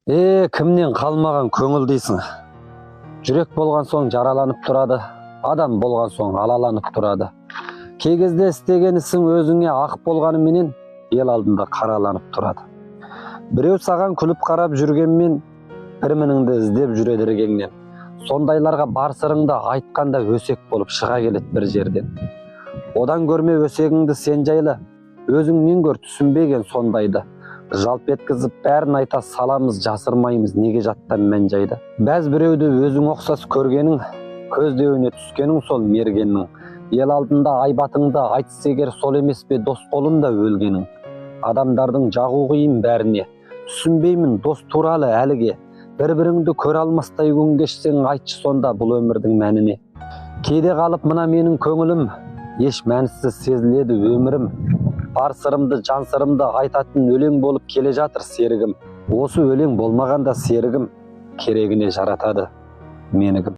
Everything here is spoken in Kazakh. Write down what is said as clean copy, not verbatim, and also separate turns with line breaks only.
Кімнен қалмаған көңіл дейсің? Жүрек болған соң жараланып тұрады, адам болған соң алаланып тұрады. Кей кезде істеген ісің өзіңе ақ болғаны менен ел алдында қараланып тұрады. Біреу саған күліп қарап жүргенмен, бір мініңді іздеп жүреді іргеңнен. Сондайларға бар сырыңды айтқанда өсек болып шыға келеді бір жерден. Одан көрме өсегіңді сен жайлы, өзіңнен көр түсінбеген сондайды. Жалп еткізіп бәрін айта саламыз, жасырмаймыз неге жаттан мән жайды. Бәз біреуді өзің оқсас көргенің, көздеуіне түскенің сол мергеннің. Ел алдында айбатыңды айтсы егер сол емес пе дос қолында өлгенің. Адамдардың жағу қиын бәріне, түсінбеймін дос туралы әліге. Бір-біріңді көре алмастай күн кешсең айтшы сонда бұл өмірдің мәніне. Кейде қалып мына менің көңілім, еш мәнсіз сезіледі өмірім. Бар сырымды, жан сырымды айтатын өлең болып келе жатыр серігім. Осы өлең болмағанда серігім, керегіне жаратады менігім.